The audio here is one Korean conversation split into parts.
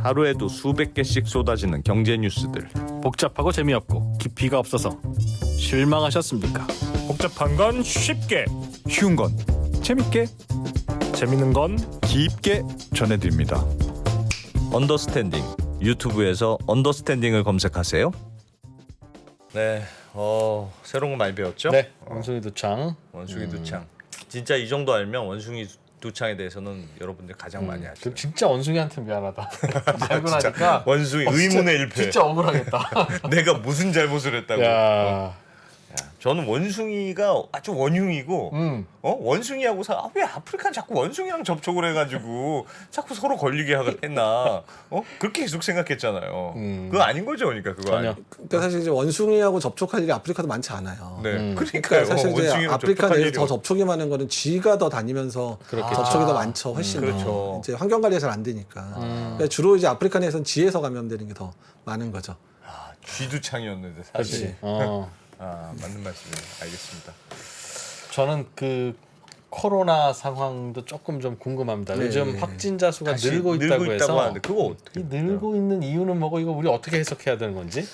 하루에도 수백 개씩 쏟아지는 경제 뉴스들. 복잡하고 재미없고 깊이가 없어서 실망하셨습니까? 복잡한 건 쉽게, 쉬운 건 재밌게, 재밌는 건 깊게 전해드립니다. 언더스탠딩. 유튜브에서 언더스탠딩을 검색하세요. 네, 새로운 거 많이 배웠죠? 네, 원숭이 두창. 원숭이 두창. 진짜 이 정도 알면 원숭이 두창에 대해서는 여러분들 가장 많이 아시죠. 그 진짜 원숭이한테 미안하다. 알고 나니까 원숭이 의문의 일패. 진짜 억울하겠다. 내가 무슨 잘못을 했다고. 야, 저는 원숭이가 아주 원흉이고 원숭이하고 왜 아프리카는 자꾸 원숭이랑 접촉을 해가지고 자꾸 서로 걸리게 했나 그렇게 계속 생각했잖아요. 그거 아닌 거죠, 그러니까 그거 전혀. 아니. 그러니까 사실 이제 원숭이하고 접촉할 일이 아프리카도 많지 않아요. 네, 그러니까 그러니까요. 사실 이제 원숭이랑 아프리카 접촉할 내에서 일이 더 접촉이 많은 거는 쥐가 더 다니면서 접촉이 더 많죠, 훨씬 더. 그렇죠. 이제 환경 관리가 잘 안 되니까. 그러니까 주로 이제 아프리카 내에서는 쥐에서 감염되는 게 더 많은 거죠. 쥐두창이었는데 사실. 그렇지. 맞는 말씀이에요. 알겠습니다. 저는 그 코로나 상황도 조금 좀 궁금합니다. 네. 요즘 확진자 수가 다시 늘고 있다고 해서 하는데 그거 어떻게? 이 늘고 있는 이유는 뭐고 이거 우리 어떻게 해석해야 되는 건지?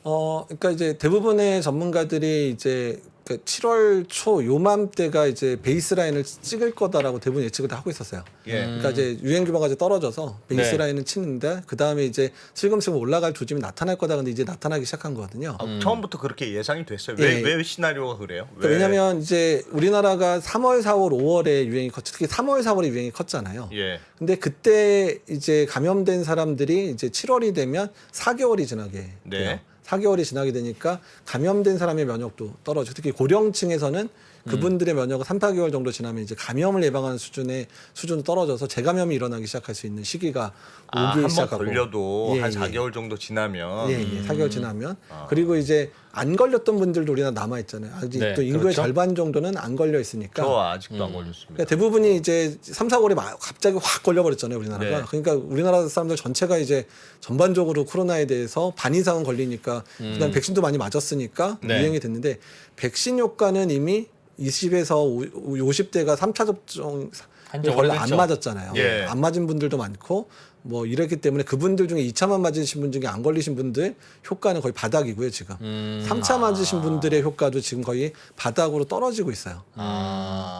그러니까 이제 대부분의 전문가들이 이제 그 7월 초 요맘때가 이제 베이스라인을 찍을 거다라고 대부분 예측을 다 하고 있었어요. 예. 그러니까 이제 유행 규모가 이제 떨어져서 베이스라인은 치는데 그 다음에 이제 슬금슬금 올라갈 조짐이 나타날 거다. 근데 이제 나타나기 시작한 거거든요. 처음부터 그렇게 예상이 됐어요. 예. 왜 시나리오가 그래요? 그러니까 왜냐하면 이제 우리나라가 3월, 4월, 5월에 유행이 컸, 특히 3월, 4월에 유행이 컸잖아요. 예. 근데 그때 이제 감염된 사람들이 이제 7월이 되면 4개월이 지나게 돼요. 네. 4개월이 지나게 되니까 감염된 사람의 면역도 떨어지고 특히 고령층에서는 그분들의 면역은 3, 4개월 정도 지나면 이제 감염을 예방하는 수준도 떨어져서 재감염이 일어나기 시작할 수 있는 시기가 오기 한번 시작하고 걸려도 예, 한 예. 4개월 정도 지나면 예, 4개월 지나면 그리고 이제 안 걸렸던 분들도 우리나라 남아 있잖아요. 아직 네, 또 인구의 그렇죠. 절반 정도는 안 걸려 있으니까. 저 아직도 안 걸렸습니다. 그러니까 대부분이 이제 3, 4월에 갑자기 확 걸려버렸잖아요, 우리나라가. 네. 그러니까 우리나라 사람들 전체가 이제 전반적으로 코로나에 대해서 반 이상은 걸리니까 그다음 백신도 많이 맞았으니까 네. 유행이 됐는데 백신 효과는 이미 20에서 50대가 3차 접종 한지 원래 안 오래됐죠. 맞았잖아요. 예. 안 맞은 분들도 많고 뭐 이랬기 때문에 그분들 중에 2차만 맞으신 분 중에 안 걸리신 분들 효과는 거의 바닥이고요, 지금. 3차 맞으신 분들의 효과도 지금 거의 바닥으로 떨어지고 있어요.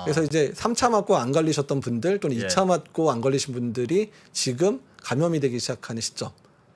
그래서 이제 3차 맞고 안 걸리셨던 분들 또는 예. 2차 맞고 안 걸리신 분들이 지금 감염이 되기 시작하는 시점.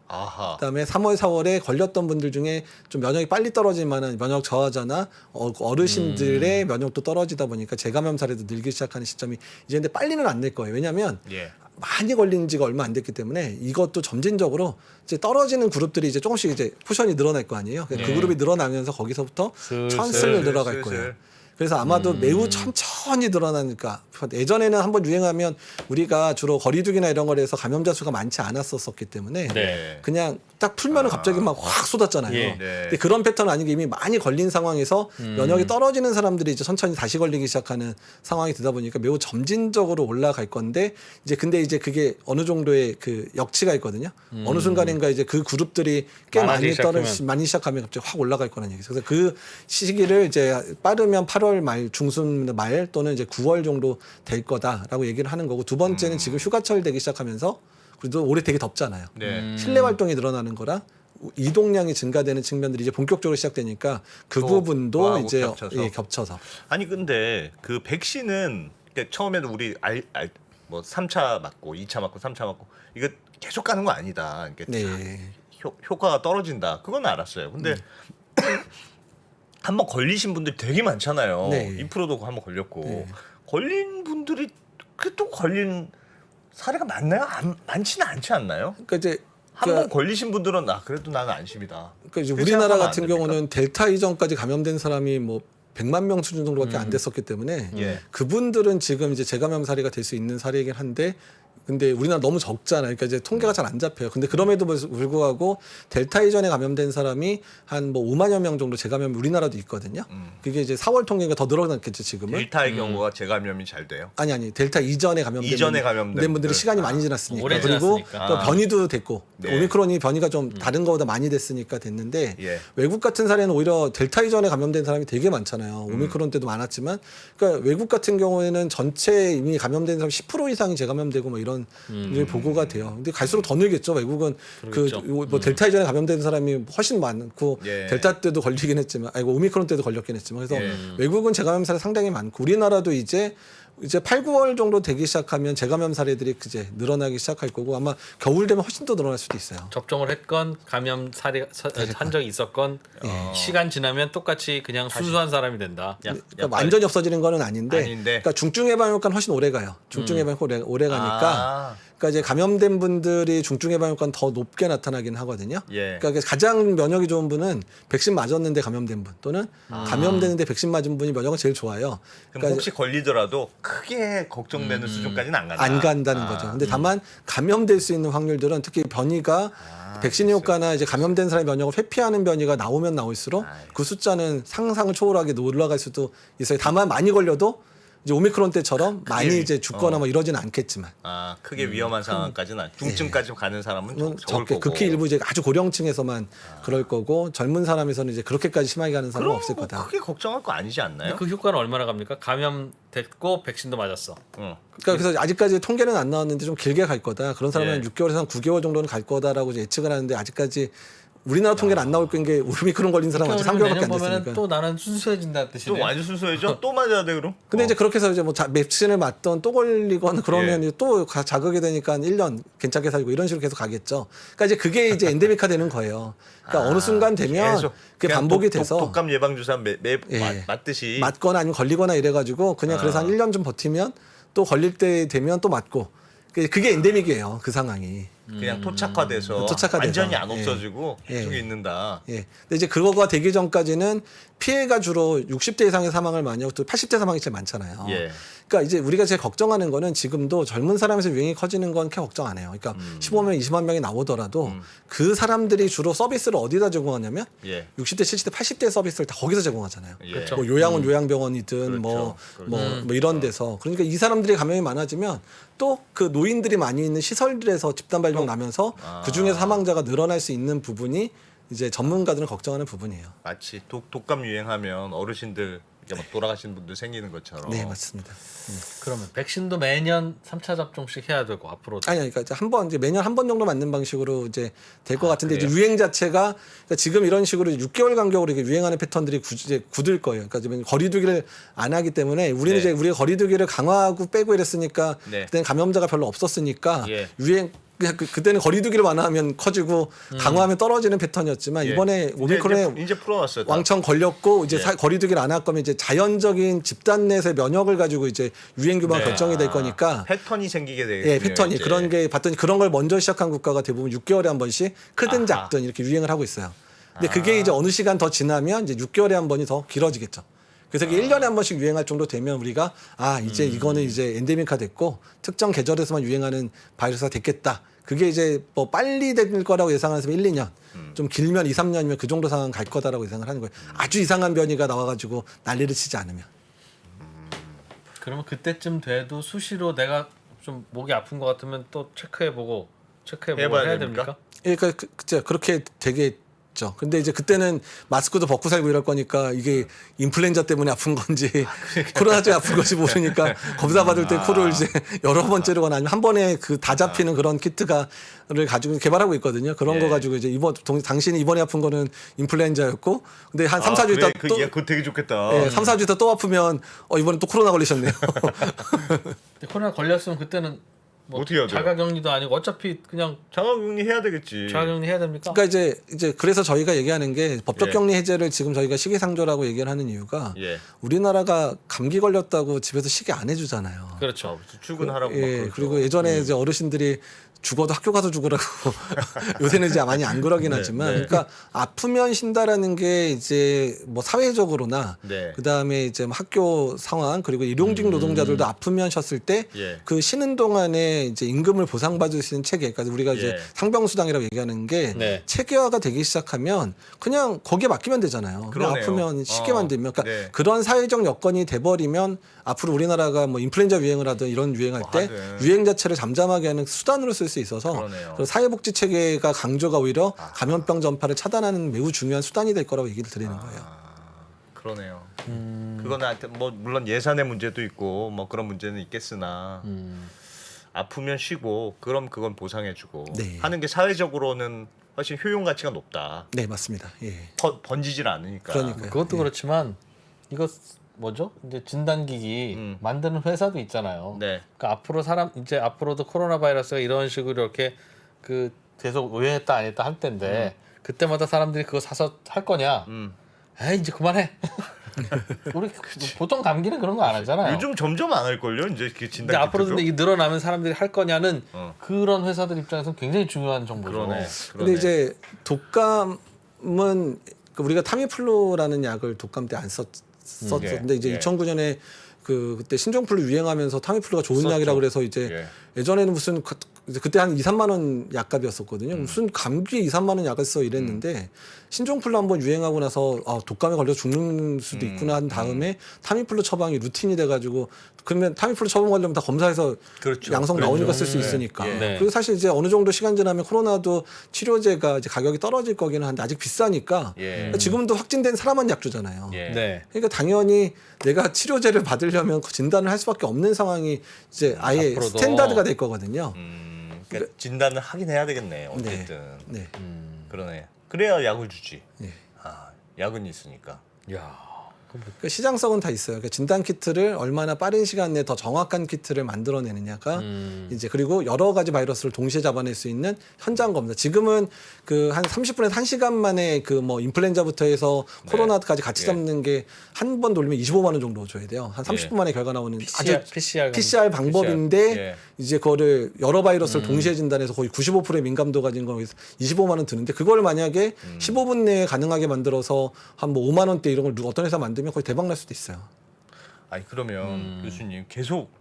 아하. 그다음에 3월, 4월에 걸렸던 분들 중에 좀 면역이 빨리 떨어질 만한 면역 저하자나 어르신들의 면역도 떨어지다 보니까 재감염 사례도 늘기 시작하는 시점이 이제 근데 빨리는 안 될 거예요. 왜냐하면 예. 많이 걸린 지가 얼마 안 됐기 때문에 이것도 점진적으로 이제 떨어지는 그룹들이 이제 조금씩 이제 포션이 늘어날 거 아니에요. 그 그룹이 늘어나면서 거기서부터 천슬 늘어갈 거예요. 그래서 아마도 매우 천천히 늘어나니까 예전에는 한번 유행하면 우리가 주로 거리두기나 이런 거에서 감염자 수가 많지 않았었기 때문에 네. 그냥 딱 풀면은 갑자기 막 확 쏟았잖아요. 예. 네. 근데 그런 패턴은 아니고 이미 많이 걸린 상황에서 면역이 떨어지는 사람들이 이제 천천히 다시 걸리기 시작하는 상황이 되다 보니까 매우 점진적으로 올라갈 건데 이제 근데 이제 그게 어느 정도의 그 역치가 있거든요. 어느 순간인가 이제 그 그룹들이 꽤 많아지기 많이 시작하면 갑자기 확 올라갈 거라는 얘기죠. 그래서 그 시기를 이제 빠르면 8월 말 중순 말 또는 이제 9월 정도 될 거다라고 얘기를 하는 거고 두 번째는 지금 휴가철 되기 시작하면서 그래도 올해 되게 덥잖아요. 네. 실내 활동이 늘어나는 거라 이동량이 증가되는 측면들이 이제 본격적으로 시작되니까 그 또 부분도 그거하고 이제 겹쳐서. 아니 근데 그 백신은 그러니까 처음에는 우리 뭐 3차 맞고 2차 맞고 3차 맞고 이거 계속 가는 거 아니다. 그러니까 네. 효과가 떨어진다. 그건 알았어요. 근데 한번 걸리신 분들이 되게 많잖아요. 네. 2%도 한번 걸렸고 네. 걸린 분들이 그 또 걸린 사례가 많나요? 많지는 않지 않나요? 그러니까 이제 한 번 걸리신 분들은 그래도 나는 안심이다. 그러니까 이제 그렇게 우리나라 생각하면 같은 안 됩니까? 경우는 델타 이전까지 감염된 사람이 뭐 100만 명 수준 정도밖에 안 됐었기 때문에 예. 그분들은 지금 이제 재감염 사례가 될 수 있는 사례이긴 한데 근데 우리나라 너무 적잖아요. 그러니까 이제 통계가 잘 안 잡혀요. 근데 그럼에도 불구하고 델타 이전에 감염된 사람이 한 뭐 5만여 명 정도 재감염이 우리나라도 있거든요. 그게 이제 4월 통계가 더 늘어났겠죠, 지금은. 델타의 경우가 재감염이 잘 돼요. 아니 델타 이전에 감염된 이전에 감염된 분들이 분들. 시간이 많이 지났으니까 오래 그리고 지났으니까. 또 변이도 됐고 네. 오미크론이 변이가 좀 다른 거보다 많이 됐으니까 됐는데 예. 외국 같은 사례는 오히려 델타 이전에 감염된 사람이 되게 많잖아요. 오미크론 때도 많았지만 그러니까 외국 같은 경우에는 전체 이미 감염된 사람 10% 이상이 재감염되고 뭐 이런 그런 이제 보고가 돼요. 근데 갈수록 더 늘겠죠. 외국은 그러겠죠. 뭐 델타 이전에 감염된 사람이 훨씬 많고 예. 델타 때도 걸리긴 했지만, 아이고 오미크론 때도 걸렸긴 했지만, 그래서 예. 외국은 재감염 사례 상당히 많고 우리나라도 이제 8, 9월 정도 되기 시작하면 재감염 사례들이 이제 늘어나기 시작할 거고 아마 겨울 되면 훨씬 더 늘어날 수도 있어요. 접종을 했건 감염 사례 한 적이 있었건 시간 지나면 똑같이 그냥 순수한 사람이 된다. 그러니까 완전히 없어지는 거는 아닌데, 아닌데. 그러니까 중증 예방 효과는 훨씬 오래 가요. 중증 예방 효과 오래 가니까. 그러니까 이제 감염된 분들이 중증 예방 효과는 더 높게 나타나긴 하거든요. 예. 그러니까 가장 면역이 좋은 분은 백신 맞았는데 감염된 분 또는 감염되는데 백신 맞은 분이 면역은 제일 좋아요. 그럼 그러니까 혹시 걸리더라도 크게 걱정되는 수준까지는 안 간다. 안 간다는 거죠. 근데 다만 감염될 수 있는 확률들은 특히 변이가 백신 효과나 이제 감염된 사람의 면역을 회피하는 변이가 나오면 나올수록 그 숫자는 상상을 초월하게 올라갈 수도 있어요. 다만 많이 걸려도 이제 오미크론 때처럼 많이 이제 죽거나 뭐 이러지는 않겠지만 크게 위험한 상황까지는 중증까지 가는 사람은 적을 적게 거고. 극히 일부 이제 아주 고령층에서만 그럴 거고 젊은 사람에서는 이제 그렇게까지 심하게 가는 사람은 그럼 없을 뭐 거다. 크게 걱정할 거 아니지 않나요? 그 효과는 얼마나 갑니까? 감염됐고 백신도 맞았어. 응. 그러니까 그래서 아직까지 통계는 안 나왔는데 좀 길게 갈 거다. 그런 사람은 예. 6개월에서 한 9개월 정도는 갈 거다라고 이제 예측을 하는데 아직까지 우리나라 통계는 안 나올 게 오미크론 걸린 사람 아직 3개월밖에 안 내년 보면은 됐으니까. 또 나는 순수해진다는 또 뜻이네. 완전 순수해져? 또 맞아야 돼 그럼? 근데 이제 그렇게 해서 이제 뭐 백신을 맞던 또 걸리거나 그러면 또 자극이 되니까 1년 괜찮게 살고 이런 식으로 계속 가겠죠. 그러니까 이제 그게 이제 엔데믹화 되는 거예요. 그러니까 어느 순간 되면 계속 그게 그냥 반복이 돼서 독감 예방 주사 예. 맞듯이 맞거나 아니면 걸리거나 이래가지고 그냥 그래서 한 1년 좀 버티면 또 걸릴 때 되면 또 맞고 그게 엔데믹이에요. 그 상황이. 그냥 토착화돼서 완전히 안 없어지고 예. 계속 있는다. 예. 근데 이제 그거가 되기 전까지는 피해가 주로 60대 이상의 사망을 많이 하고 또 80대 사망이 제일 많잖아요. 예. 그러니까 이제 우리가 제일 걱정하는 거는 지금도 젊은 사람에서 유행이 커지는 건 그렇게 걱정 안 해요. 그러니까 15명, 20만 명이 나오더라도 그 사람들이 주로 서비스를 어디다 제공하냐면 예. 60대, 70대, 80대 서비스를 다 거기서 제공하잖아요. 예. 그렇죠. 뭐 요양원 요양병원이든 그렇죠. 뭐 이런 데서 그러니까 이 사람들이 감염이 많아지면 또 그 노인들이 많이 있는 시설들에서 집단 발병 나면서 그 중에서 사망자가 늘어날 수 있는 부분이 이제 전문가들은 걱정하는 부분이에요. 마치 독감 유행하면 어르신들 이제 막 돌아가시는 분들 생기는 것처럼. 네, 맞습니다. 그러면 백신도 매년 3차 접종씩 해야 되고 앞으로 아니, 그러니까 이제 한 번 이제 매년 한 번 정도 맞는 방식으로 이제 될 것 같은데 이제 그래요? 유행 자체가 그러니까 지금 이런 식으로 6개월 간격으로 이게 유행하는 패턴들이 이제 굳을 거예요. 그러니까 지금 거리두기를 안 하기 때문에 우리는 네. 이제 우리가 거리두기를 강화하고 빼고 이랬으니까 네. 그때는 감염자가 별로 없었으니까 예. 유행 그냥 그때는 거리두기를 완화하면 커지고 강화하면 떨어지는 패턴이었지만 예. 이번에 오미크론에 이제 풀어놨어요. 다. 왕창 걸렸고 이제 예. 거리두기를 안 할 거면 이제 자연적인 집단 내에서의 면역을 가지고 이제 유행 규모가 네. 결정이 될 거니까 패턴이 생기게 되겠군요. 예, 패턴이 이제. 그런 게 봤더니 그런 걸 먼저 시작한 국가가 대부분 6개월에 한 번씩 크든 아하. 작든 이렇게 유행을 하고 있어요. 근데 그게 이제 어느 시간 더 지나면 이제 6개월에 한 번이 더 길어지겠죠. 그래서 이게 1년에 한 번씩 유행할 정도 되면 우리가 이제 이거는 이제 엔데믹화 됐고 특정 계절에서만 유행하는 바이러스가 됐겠다. 그게 이제 뭐 빨리 될 거라고 예상하는 사람이 1, 2년. 좀 길면 2, 3년이면 그 정도 상황 갈 거다라고 예상을 하는 거예요. 아주 이상한 변이가 나와가지고 난리를 치지 않으면. 그러면 그때쯤 돼도 수시로 내가 좀 목이 아픈 것 같으면 또 체크해보고 해봐야 해야 됩니까? 됩니까? 예, 그러니까 그렇게 되겠죠. 근데 이제 그때는 마스크도 벗고 살고 이럴 거니까 이게 인플루엔자 때문에 아픈 건지 코로나 때문에 아픈 건지 모르니까 검사 받을 때 코를 이제 여러 번 찌르거나 아니면 한 번에 그 다 잡히는 그런 키트가를 가지고 개발하고 있거든요. 그런 예. 거 가지고 이제 당신이 이번에 아픈 거는 인플루엔자였고 근데 한 3, 4주 있다 또 그거 되게 좋겠다. 예, 3, 4주 있다 또 아프면 이번에 또 코로나 걸리셨네요. 근데 코로나 걸렸으면 그때는 뭐 어떻게 해야 돼요? 자가격리도 아니고 어차피 그냥 자가격리 해야 되겠지. 자가격리 해야 됩니까? 그러니까 이제 그래서 저희가 얘기하는 게 법적 예. 격리 해제를 지금 저희가 시기상조라고 얘기를 하는 이유가 예. 우리나라가 감기 걸렸다고 집에서 시기 안 해주잖아요. 그렇죠. 출근하라고 막 예, 그러죠. 그리고 예전에 이제 어르신들이 죽어도 학교 가서 죽으라고 요새는 이제 많이 안 그러긴 네, 하지만 네. 그러니까 아프면 쉰다라는 게 이제 뭐 사회적으로나 네. 그다음에 이제 뭐 학교 상황 그리고 일용직 노동자들도 아프면 쉬었을 때 예. 그 쉬는 동안에 이제 임금을 보상받을 수 있는 체계 그러니까 우리가 이제 예. 상병수당이라고 얘기하는 게 네. 체계화가 되기 시작하면 그냥 거기에 맡기면 되잖아요. 그냥 그러네요. 아프면 쉬게만 되면 그러니까 네. 그런 사회적 여건이 돼버리면 앞으로 우리나라가 뭐 인플루엔자 유행을 하든 이런 유행할 때 하든. 유행 자체를 잠잠하게 하는 수단으로 쓸 수 있어서 그러네요. 그래서 사회복지 체계가 강조가 오히려 감염병 전파를 차단하는 매우 중요한 수단이 될 거라고 얘기를 드리는 거예요. 그러네요. 그거는 하여튼 뭐 물론 예산의 문제도 있고 뭐 그런 문제는 있겠으나 아프면 쉬고 그럼 그건 보상해주고 네. 하는 게 사회적으로는 훨씬 효용 가치가 높다. 네, 맞습니다. 예. 번지질 않으니까. 그러니까요. 그것도 예. 그렇지만 이거 뭐죠? 이제 진단기기 만드는 회사도 있잖아요. 네. 그러니까 앞으로 이제 앞으로도 코로나 바이러스가 이런 식으로 이렇게 그 계속 유행했다 안 했다 할 텐데 그때마다 사람들이 그거 사서 할 거냐? 에이 이제 그만해. 우리 보통 감기는 그런 거 안 하잖아요. 요즘 점점 안 할걸요? 이제 그 근데 진단 앞으로 키트도? 근데 이 늘어나면 사람들이 할 거냐는 어. 그런 회사들 입장에서는 굉장히 중요한 정보죠. 그러네. 근데 이제 독감은 우리가 타미플루라는 약을 독감 때 안 썼었는데 예, 이제 예. 2009년에 그때 신종플루 유행하면서 타미플루가 좋은 썼죠. 약이라고 그래서 이제 예전에는 무슨 그때 한 2, 3만 원 약값이었었거든요. 무슨 감기에 2, 3만 원 약을 써 이랬는데 신종플루 한번 유행하고 나서 독감에 걸려 죽는 수도 있구나 한 다음에 타미플루 처방이 루틴이 돼가지고 그러면 타미플루 처방하려면 다 검사해서 그렇죠. 양성 나오니까 그렇죠. 쓸 수 있으니까. 네. 그리고 사실 이제 어느 정도 시간 지나면 코로나도 치료제가 이제 가격이 떨어질 거기는 한데 아직 비싸니까 예. 지금도 확진된 사람만 약 주잖아요. 예. 네. 그러니까 당연히 내가 치료제를 받으려면 진단을 할 수밖에 없는 상황이 이제 아예 앞으로도. 스탠다드가 될 거거든요. 그러니까 진단을 하긴 해야 되겠네. 어쨌든. 네. 그러네. 그래야 약을 주지. 네. 아, 약은 있으니까. 야. 그러니까 시장성은 다 있어요. 그러니까 진단 키트를 얼마나 빠른 시간 내에 더 정확한 키트를 만들어내느냐가 이제 그리고 여러 가지 바이러스를 동시에 잡아낼 수 있는 현장 검사. 지금은 그 한 30분에서 1시간 만에 그 뭐 인플루엔자부터 해서 코로나까지 같이 예. 잡는 게 한 번 돌리면 25만 원 정도 줘야 돼요. 한 30분 만에 결과 나오는 PCR 방법인데 예. 이제 그거를 여러 바이러스를 동시에 진단해서 거의 95%의 민감도 가진 거에서 25만 원 드는데 그걸 만약에 15분 내에 가능하게 만들어서 한 뭐 5만 원대 이런 걸 어떤 회사 만들면 거의 대박 날 수도 있어요. 아니 그러면 교수님 계속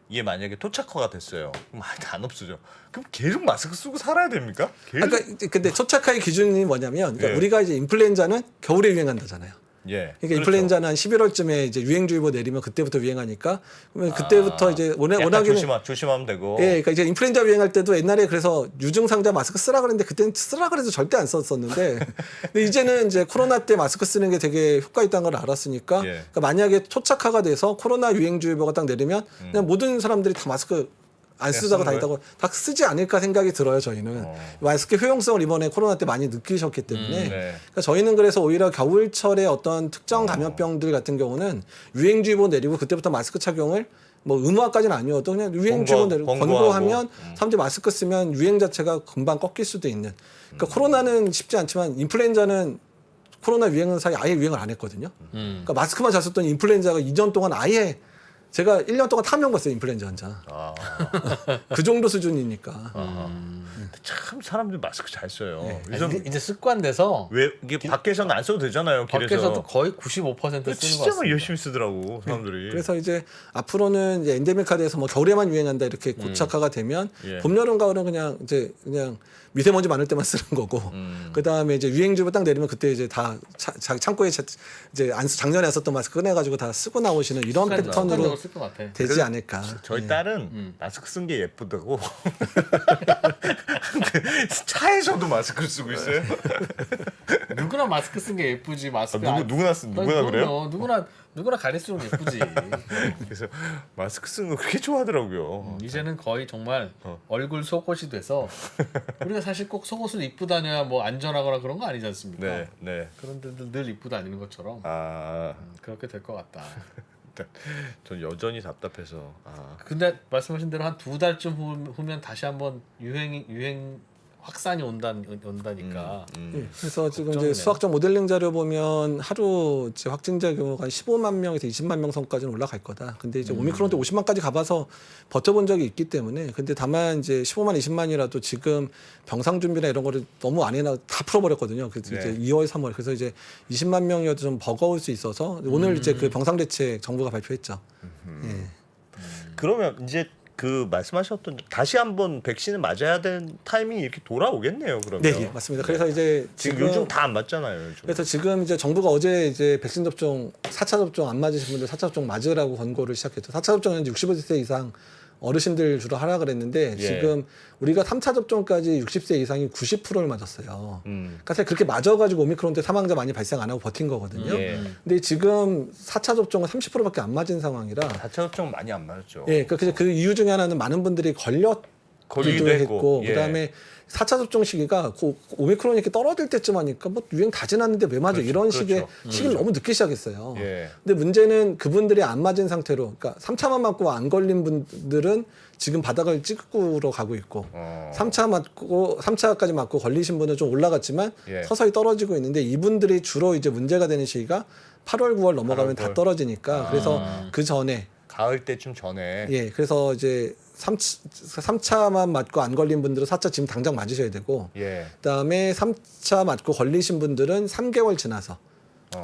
이게 만약에 토착화가 됐어요. 그럼 아예 안 없어져. 그럼 계속 마스크 쓰고 살아야 됩니까? 계속? 그러니까 이제 근데 초착화의 기준이 뭐냐면 그러니까 예. 우리가 이제 인플루엔자는 겨울에 유행한다잖아요. 예. 그러니까 인플루엔자는 한 11월쯤에 이제 유행주의보 내리면 그때부터 유행하니까 그러면 그때부터 이제 약간 워낙에는 조심하면 되고. 예, 그러니까 이제 인플루엔자 유행할 때도 옛날에 그래서 유증상자 마스크 쓰라 그랬는데 그때는 쓰라 그래도 절대 안 썼었는데 근데 이제는 이제 코로나 때 마스크 쓰는 게 되게 효과 있다는 걸 알았으니까 예. 그러니까 만약에 토착화가 돼서 코로나 유행주의보가 딱 내리면 그냥 모든 사람들이 다 마스크 안 쓰다가 쓰는 다니다고 다 쓰지 않을까 생각이 들어요. 저희는 마스크 효용성을 이번에 코로나 때 많이 느끼셨기 때문에 네. 그러니까 저희는 그래서 오히려 겨울철에 어떤 특정 감염병들 같은 경우는 유행주의보 내리고 그때부터 마스크 착용을 뭐 의무화까지는 아니어도 그냥 유행주의보 내리고 권고하고. 권고하면 사람들이 마스크 쓰면 유행 자체가 금방 꺾일 수도 있는. 그러니까 코로나는 쉽지 않지만 인플루엔자는 코로나 유행은 사이 아예 유행을 안 했거든요. 그러니까 마스크만 잘 썼던 인플루엔자가 2년 동안 아예 제가 1년 동안 탐욕 봤어요. 인플루엔자 환자. 아, 그 정도 수준이니까. 참 사람들 마스크 잘 써요. 네. 요즘 이제 습관돼서 왜 이게 밖에서는 안 써도 되잖아요. 길에서. 밖에서도 거의 95% 쓰는 것 진짜 같습니다. 열심히 쓰더라고 사람들이. 그래서 이제 앞으로는 이제 엔데믹화돼서 뭐 겨울에만 유행한다 이렇게 고착화가 되면 예. 봄, 여름, 가을은 그냥 미세먼지 많을 때만 쓰는 거고 그 다음에 이제 유행주의보 딱 내리면 그때 이제 다 창고에 이제 작년에 안 썼던 마스크 꺼내가지고 다 쓰고 나오시는 이런 패턴으로 쓸것 같아. 되지 않을까. 저희 딸은 마스크 쓴 게 예쁘다고 차에서도 마스크를 쓰고 있어요. 누구나 마스크 쓴 게 예쁘지 마스크. 누구나 그래요? 누구나 가릴수록 예쁘지. 그래서 마스크 쓰는 거 그렇게 좋아하더라고요. 이제는 거의 정말 얼굴 속옷이 돼서 우리가 사실 꼭 속옷을 입고 다녀야 뭐 안전하거나 그런 거 아니지 않습니까? 네, 네. 그런데도 늘 입고 다니는 것처럼 아, 그렇게 될 것 같다. 전 여전히 답답해서. 아, 근데 말씀하신 대로 한 2달쯤 후면 다시 한번 유행 확산이 온다니까. 예, 그래서 지금 이제 걱정이네요. 수학적 모델링 자료 보면 하루 이제 확진자 규모가 15만 명에서 20만 명 선까지는 올라갈 거다. 근데 이제 오미크론 때 50만까지 가봐서 버텨본 적이 있기 때문에 근데 다만 이제 15만 20만이라도 지금 병상 준비나 이런 거를 너무 안 해놔 다 풀어버렸거든요. 그래서 이제 2월 3월 그래서 이제 20만 명이어도 좀 버거울 수 있어서 오늘 이제 그 병상 대책 정부가 발표했죠. 예. 그러면 이제 그 말씀하셨던 다시 한번 백신을 맞아야 되는 타이밍이 이렇게 돌아오겠네요. 그러면. 네, 예, 맞습니다. 그래서 이제 지금 요즘 다 안 맞잖아요. 요즘. 그래서 지금 이제 정부가 어제 이제 백신 접종 4차 접종 안 맞으신 분들 4차 접종 맞으라고 권고를 시작했죠. 4차 접종은 이제 65세 이상 어르신들 주로 하라 그랬는데 예. 지금 우리가 3차 접종까지 60세 이상이 90%를 맞았어요. 음. 그러니까 사실 그렇게 맞아가지고 오미크론 때 사망자 많이 발생 안 하고 버틴 거거든요. 예. 근데 지금 4차 접종은 30%밖에 안 맞은 상황이라 4차 접종 많이 안 맞았죠. 예, 그 이유 중에 하나는 많은 분들이 걸리기도 걸리기도 했고, 했고 예. 그다음에 4차 접종 시기가 오미크론이 이렇게 떨어질 때쯤 하니까 뭐 유행 다 지났는데 왜 맞아 그렇죠, 이런 그렇죠. 식의 시기를 너무 늦게 시작했어요. 예. 근데 문제는 그분들이 안 맞은 상태로 그러니까 3차만 맞고 안 걸린 분들은 지금 바닥을 찍으러 가고 있고 3차까지 맞고 걸리신 분은 좀 올라갔지만 예. 서서히 떨어지고 있는데 이분들이 주로 이제 문제가 되는 시기가 8월, 9월 넘어가면 8월, 다 9월. 떨어지니까 그래서 그 전에 가을 때쯤 전에 예, 그래서 이제 3차만 맞고 안 걸린 분들은 4차 지금 당장 맞으셔야 되고 예. 그다음에 3차 맞고 걸리신 분들은 3개월 지나서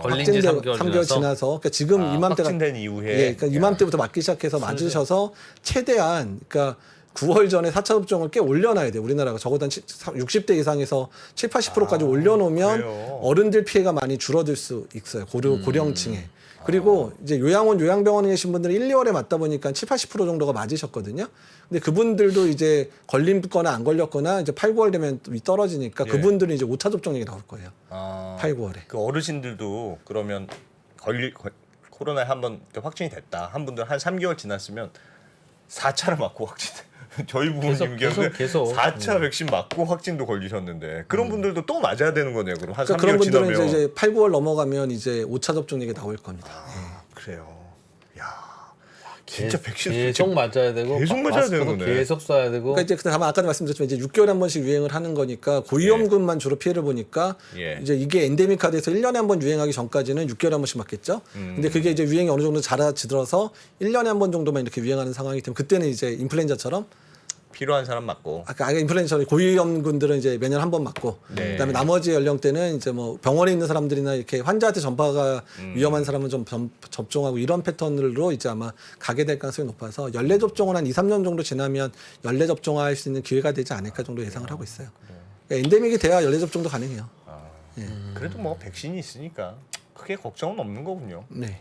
걸린 지 3개월 3개월 지나서 그러니까 지금 이맘때가 확진된 이후에 예, 그러니까 이맘때부터 맞기 시작해서 맞으셔서 최대한 그러니까 9월 전에 4차 접종을 꽤 올려놔야 돼요. 우리나라가 적어도 한 60대 이상에서 7, 80%까지 올려놓으면 그래요? 어른들 피해가 많이 줄어들 수 있어요. 고령층에. 그리고 이제 요양병원에 계신 분들은 1, 2월에 맞다 보니까 7, 80% 정도가 맞으셨거든요. 근데 그분들도 이제 걸렸거나 안 걸렸거나 이제 8, 9월 되면 떨어지니까 예. 그분들은 이제 5차 접종이 나올 거예요. 8, 9월에. 그 어르신들도 그러면 코로나에 한번 확진이 됐다. 한 분들 한 3개월 지났으면 4차를 맞고 확진. 저희 부모님 경우는 계속. 4차 백신 맞고 확진도 걸리셨는데 그런 분들도 또 맞아야 되는 거네요. 그럼 한 그러니까 3개월 그런 분들은 지나면. 이제 8, 9월 넘어가면 이제 5차 접종 얘기 나올 겁니다. 그래요. 야, 진짜 백신 계속 맞아야 되고 계속 맞아야 되는 마스크도 거네. 계속 써야 되고 그러니까 이제 다만 아까도 말씀드렸지만 이제 6개월에 한 번씩 유행을 하는 거니까 고위험군만 주로 피해를 보니까 예. 이제 이게 엔데믹화돼서 1년에 한 번 유행하기 전까지는 6개월에 한 번씩 맞겠죠. 근데 그게 이제 유행이 어느 정도 잦아들어서 1년에 한 번 정도만 이렇게 유행하는 상황이 되면 그때는 이제 인플루엔자처럼 필요한 사람 맞고. 아까 인플루엔자처럼 고위험군들은 이제 매년 한 번 맞고 네. 그다음에 나머지 연령대는 이제 뭐 병원에 있는 사람들이나 이렇게 환자한테 전파가 위험한 사람은 좀 접종하고 이런 패턴으로 이제 아마 가게 될 가능성이 높아서 연례 접종은 한 2, 3년 정도 지나면 연례 접종할 수 있는 기회가 되지 않을까 정도 예상을 하고 있어요. 그러니까 엔데믹이 돼야 연례 접종도 가능해요. 그래도 뭐 백신이 있으니까 크게 걱정은 없는 거군요. 네.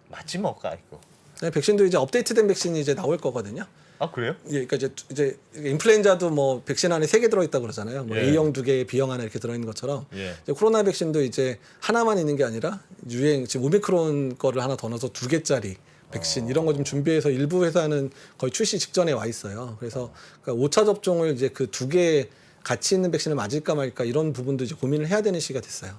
맞지 뭐까 이거. 네, 백신도 이제 업데이트된 백신이 이제 나올 거거든요. 아 그래요? 예, 그러니까 이제 인플루엔자도 뭐 백신 안에 3개 들어있다 고 그러잖아요. 뭐 예. A형 2개, B형 하나 이렇게 들어있는 것처럼 예. 이제 코로나 백신도 이제 하나만 있는 게 아니라 지금 오미크론 거를 하나 더 넣어서 2개짜리 백신 이런 거 좀 준비해서 일부 회사는 거의 출시 직전에 와 있어요. 그래서 그러니까 5차 접종을 이제 그 2개 같이 있는 백신을 맞을까 말까 이런 부분도 이제 고민을 해야 되는 시기가 됐어요.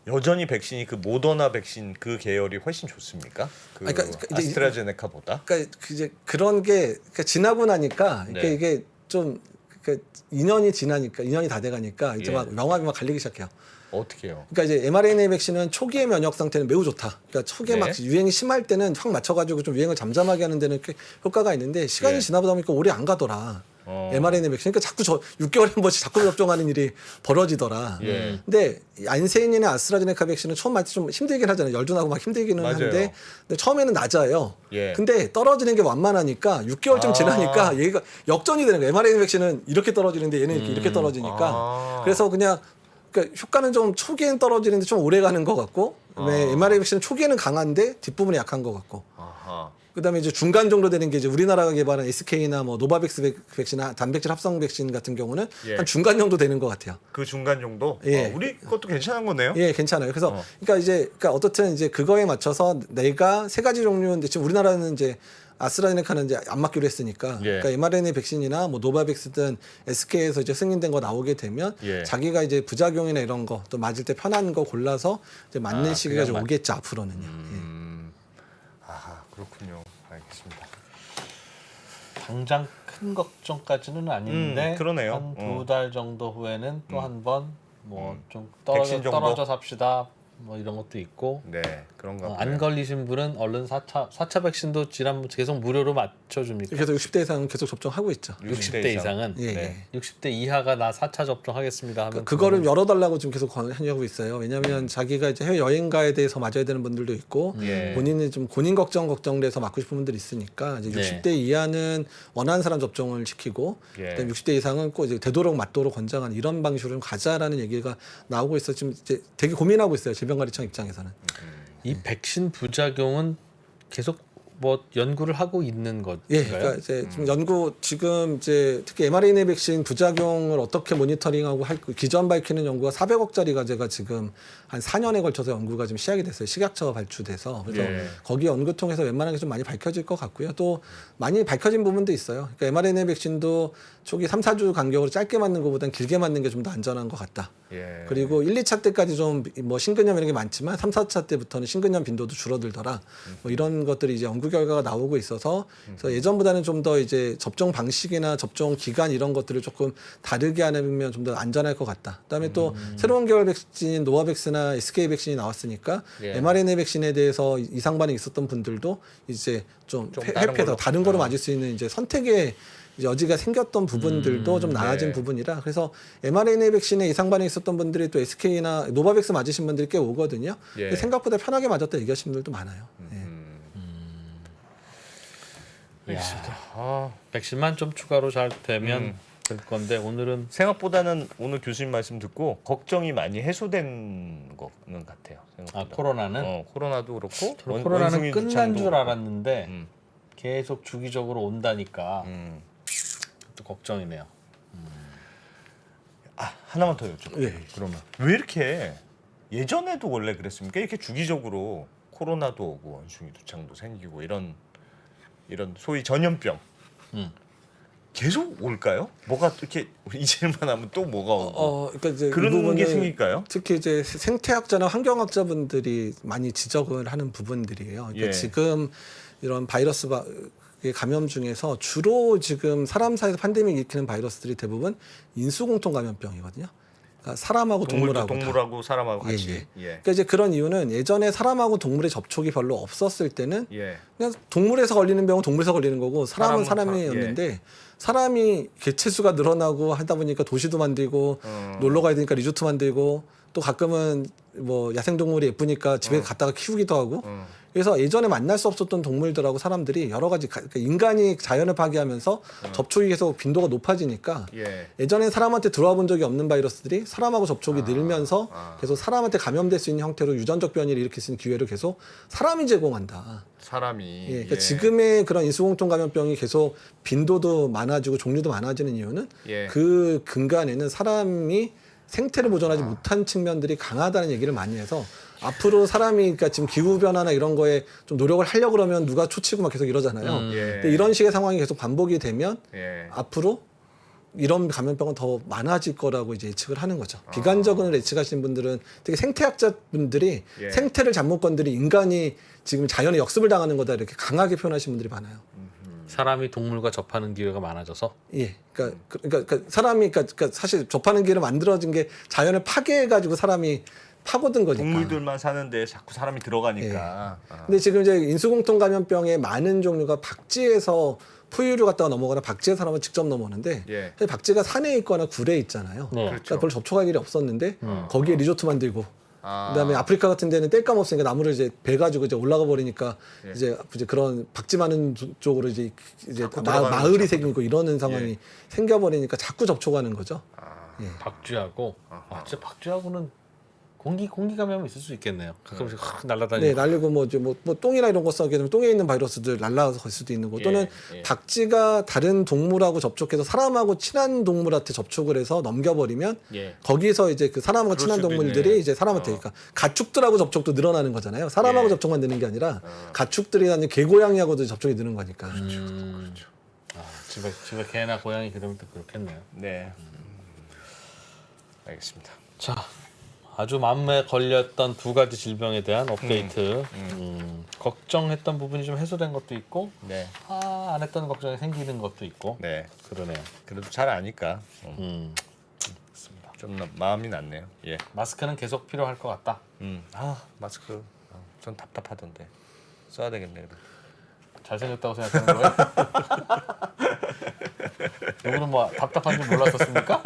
여전히 백신이 그 모더나 백신 그 계열이 훨씬 좋습니까? 그 아니, 그러니까 이제 아스트라제네카보다? 그러니까 이제 그런 게 그러니까 지나고 나니까 네. 이게 좀 그러니까 2년이 다 돼가니까 이제 예. 막 명암이 막 갈리기 시작해요. 어떻게 해요? 그러니까 이제 mRNA 백신은 초기의 면역 상태는 매우 좋다. 그러니까 초기에 네. 막 유행이 심할 때는 확 맞춰가지고 좀 유행을 잠잠하게 하는 데는 꽤 효과가 있는데 시간이 예. 지나다 보니까 오래 안 가더라. mRNA 백신. 그러니까 자꾸 6개월에 한 번씩 자꾸 접종하는 일이 벌어지더라. 예. 근데 안세인이나 아스트라제네카 백신은 처음 맞을 때 좀 힘들긴 하잖아요. 열도 나고 막 힘들기는 맞아요. 한데 근데 처음에는 낮아요. 예. 근데 떨어지는 게 완만하니까 6개월쯤 지나니까 얘가 역전이 되는 거예요. mRNA 백신은 이렇게 떨어지는데 얘는 이렇게 떨어지니까. 그래서 그러니까 효과는 좀 초기에는 떨어지는데 좀 오래 가는 것 같고 그다음에 mRNA 백신은 초기에는 강한데 뒷부분이 약한 것 같고 아하. 그다음에 이제 중간 정도 되는 게 이제 우리나라가 개발한 SK나 뭐 노바백스 백신 단백질 합성 백신 같은 경우는 예. 한 중간 정도 되는 것 같아요. 그 중간 정도? 예. 우리 것도 괜찮은 거네요. 예, 괜찮아요. 그래서 그러니까 어떻든 이제 그거에 맞춰서 내가 3가지 종류인데 지금 우리나라는 이제 아스트라제네카는 이제 안 맞기로 했으니까 예. 그러니까 mRNA 백신이나 뭐 노바백스든 SK에서 이제 승인된 거 나오게 되면 예. 자기가 이제 부작용이나 이런 거 또 맞을 때 편한 거 골라서 이제 맞는 시기가 좀 오겠죠 앞으로는요. 아하, 그렇군요. 알겠습니다. 당장 큰 걱정까지는 아닌데 그러네요. 한 2달 정도 후에는 또 한 번 뭐 좀 백신 정도? 떨어져 삽시다 뭐 이런 것도 있고 네, 그런가 보네요. 안 걸리신 분은 얼른 4차 백신도 지난 계속 무료로 맞춰줍니까? 그래서 60대 이상은 계속 접종하고 있죠. 60대 이상은 예, 네. 60대 이하가 나 4차 접종하겠습니다 하면 그거를 열어달라고 지금 계속 권하고 있어요. 왜냐하면 자기가 이제 해외 여행가에 대해서 맞아야 되는 분들도 있고 예. 본인이 좀 본인 걱정돼서 맞고 싶은 분들이 있으니까 이제 네. 60대 이하는 원하는 사람 접종을 시키고 예. 그다음에 60대 이상은 꼭 이제 되도록 맞도록 권장하는 이런 방식으로 가자라는 얘기가 나오고 있어 지금 이제 되게 고민하고 있어요. 질병관리청 입장에서는. 이 백신 부작용은 계속 뭐 연구를 하고 있는 것인가요? 예, 그러니까 이제 지금 연구 지금 이제 특히 mRNA 백신 부작용을 어떻게 모니터링하고 할 기전 밝히는 연구가 400억짜리 과제가 지금 한 4년에 걸쳐서 연구가 지금 시작이 됐어요. 식약처가 발주돼서 그래서 예. 거기 연구 통해서 웬만하게 좀 많이 밝혀질 것 같고요. 또 많이 밝혀진 부분도 있어요. 그러니까 mRNA 백신도 초기 3, 4주 간격으로 짧게 맞는 것보다는 길게 맞는 게 좀 더 안전한 것 같다. 예. 그리고 1, 2차 때까지 좀 뭐 신근염 이런 게 많지만 3, 4차 때부터는 신근염 빈도도 줄어들더라. 뭐 이런 것들이 이제 연구 결과가 나오고 있어서 그래서 예전보다는 좀 더 이제 접종 방식이나 접종 기간 이런 것들을 조금 다르게 하면 좀 더 안전할 것 같다. 그다음에 또 새로운 계열 백신 노바백스나 SK 백신이 나왔으니까 예. mRNA 백신에 대해서 이상 반응이 있었던 분들도 이제 좀 다른 회피해서 걸로. 다른 거로 맞을 수 있는 이제 선택의 여지가 생겼던 부분들도 좀 나아진 네. 부분이라 그래서 mRNA 백신에 이상 반응이 있었던 분들이 또 SK나 노바백스 맞으신 분들이 꽤 오거든요. 예. 근데 생각보다 편하게 맞았다 얘기하시는 분들도 많아요. 예. 알겠습니다. 아, 백신만 좀 추가로 잘 되면 될 건데 오늘은 생각보다는 오늘 교수님 말씀 듣고 걱정이 많이 해소된 거는 같아요. 생각보다. 코로나는 코로나도 그렇고 저는 코로나는 원숭이 끝난 두창도 줄 그렇고. 알았는데 음. 계속 주기적으로 온다니까 음. 또 걱정이네요. 하나만 더 여쭤볼게요. 예. 그러면 왜 이렇게 예전에도 원래 그랬습니까? 이렇게 주기적으로 코로나도 오고 원숭이 두창도 생기고 이런 소위 전염병 음. 계속 올까요? 뭐가 이렇게 잊을만 하면 또 뭐가 오고 그러니까 이제 이 그런 게 부분은 생길까요? 특히 이제 생태학자나 환경학자분들이 많이 지적을 하는 부분들이에요. 그러니까 예. 지금 이런 바이러스 감염 중에서 주로 지금 사람 사이에서 팬데믹 일으키는 바이러스들이 대부분 인수공통 감염병이거든요. 그러니까 사람하고 동물하고 다. 동물하고 사람하고 예, 같이 예. 예. 그러니까 이제 그런 이유는 예전에 사람하고 동물의 접촉이 별로 없었을 때는 예. 그냥 동물에서 걸리는 병은 동물에서 걸리는 거고 사람은 사람은 사람이었는데 사람이 개체수가 늘어나고 하다 보니까 도시도 만들고 놀러 가야 되니까 리조트 만들고 또 가끔은 뭐 야생동물이 예쁘니까 집에 갔다가 키우기도 하고 그래서 예전에 만날 수 없었던 동물들하고 사람들이 여러 가지 그러니까 인간이 자연을 파괴하면서 접촉이 계속 빈도가 높아지니까 예. 예전에 사람한테 들어와 본 적이 없는 바이러스들이 사람하고 접촉이 늘면서 계속 사람한테 감염될 수 있는 형태로 유전적 변이를 일으킬 수 있는 기회를 계속 사람이 제공한다. 사람이 예, 그러니까 지금의 그런 인수공통 감염병이 계속 빈도도 많아지고 종류도 많아지는 이유는 예. 그 근간에는 사람이 생태를 보존하지 못한 측면들이 강하다는 얘기를 많이 해서 앞으로 사람이 그러니까 지금 기후 변화나 이런 거에 좀 노력을 하려고 그러면 누가 초치고 막 계속 이러잖아요. 예. 근데 이런 식의 상황이 계속 반복이 되면 예. 앞으로 이런 감염병은 더 많아질 거라고 이제 예측을 하는 거죠. 비관적으로 예측하시는 분들은 되게 생태학자 분들이 예. 생태를 잘못 건드린 인간이 지금 자연의 역습을 당하는 거다 이렇게 강하게 표현하시는 분들이 많아요. 사람이 동물과 접하는 기회가 많아져서 예, 그러니까 사람이 그러니까 사실 접하는 기회를 만들어진 게 자연을 파괴해가지고 사람이 파고든 거니까. 동물들만 사는데 자꾸 사람이 들어가니까. 근데 지금 이제 인수공통 감염병의 많은 종류가 박쥐에서 포유류 갔다가 넘어가나 박쥐의 사람은 직접 넘어오는데 예. 사실 박쥐가 산에 있거나 굴에 있잖아요. 네. 그러니까 별로 접촉할 일이 없었는데 거기에 리조트 만들고 그다음에 아프리카 같은 데는 땔감 없으니까 나무를 이제 베 가지고 이제 올라가 버리니까 예. 이제 그런 박쥐 많은 쪽으로 이제 자꾸 들어가는 마을이 거죠. 생기고 이러는 상황이 예. 생겨 버리니까 자꾸 접촉하는 거죠. 예. 박쥐하고 진짜 박쥐하고는 공기 감염이 있을 수 있겠네요. 가끔씩 네, 날아다니고. 날리고 뭐 똥이나 이런 거 싸게 되면 똥에 있는 바이러스들 날라갈 수도 있는 거. 또는 예. 박쥐가 다른 동물하고 접촉해서 사람하고 친한 동물한테 접촉을 해서 넘겨버리면 예. 거기서 이제 그 사람하고 그럴 친한 수도 동물들이 있네. 이제 사람한테 그러니까 가축들하고 접촉도 늘어나는 거잖아요. 사람하고 예. 접촉만 느는 게 아니라 가축들이나 개고양이하고도 접촉이 느는 거니까. 집에 개나 고양이 그러면 또 그렇겠네요. 네. 알겠습니다. 자, 아주 마음에 걸렸던 두 가지 질병에 대한 업데이트. 걱정했던 부분이 좀 해소된 것도 있고, 네. 안 했던 걱정이 생기는 것도 있고. 네. 그러네요. 그래도 잘 아니까 그렇습니다. 좀 마음이 낫네요. 예. 마스크는 계속 필요할 것 같다. 마스크. 전 답답하던데 써야 되겠네. 그래도. 잘생겼다고 생각하는 거예요? 누구는 뭐 답답한 줄 몰랐었습니까?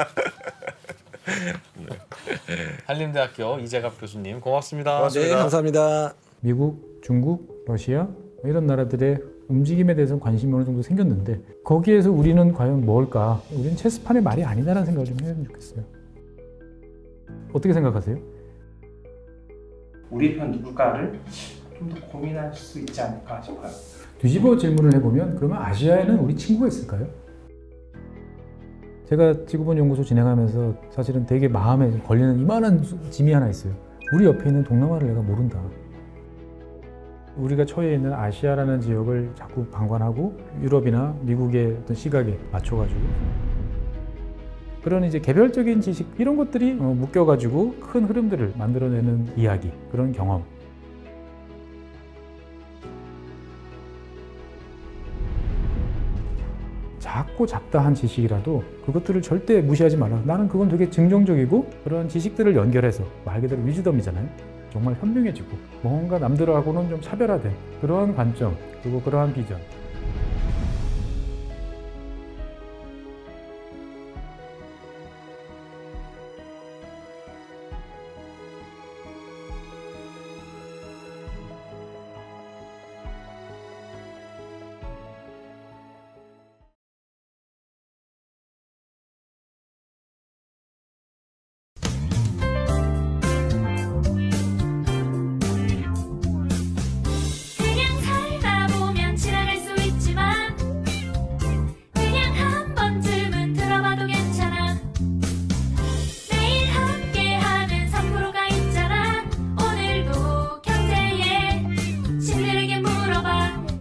한림대학교 이재갑 교수님 고맙습니다. 네, 감사합니다. 미국, 중국, 러시아 이런 나라들의 움직임에 대해서는 관심이 어느 정도 생겼는데 거기에서 우리는 과연 뭘까? 우리는 체스판의 말이 아니다라는 생각을 좀 해야 좋겠어요. 어떻게 생각하세요? 우리 편 누굴까를 좀 더 고민할 수 있지 않을까 싶어요. 뒤집어 질문을 해보면 그러면 아시아에는 우리 친구가 있을까요? 제가 지구본연구소 진행하면서 사실은 되게 마음에 걸리는 이만한 짐이 하나 있어요. 우리 옆에 있는 동남아를 내가 모른다. 우리가 처해 있는 아시아라는 지역을 자꾸 방관하고 유럽이나 미국의 어떤 시각에 맞춰가지고 그런 이제 개별적인 지식 이런 것들이 묶여가지고 큰 흐름들을 만들어내는 이야기, 그런 경험. 작고 잡다한 지식이라도 그것들을 절대 무시하지 말라. 나는 그건 되게 긍정적이고 그런 지식들을 연결해서 말 그대로 위즈덤이잖아요. 정말 현명해지고 뭔가 남들하고는 좀 차별화된 그러한 관점 그리고 그러한 비전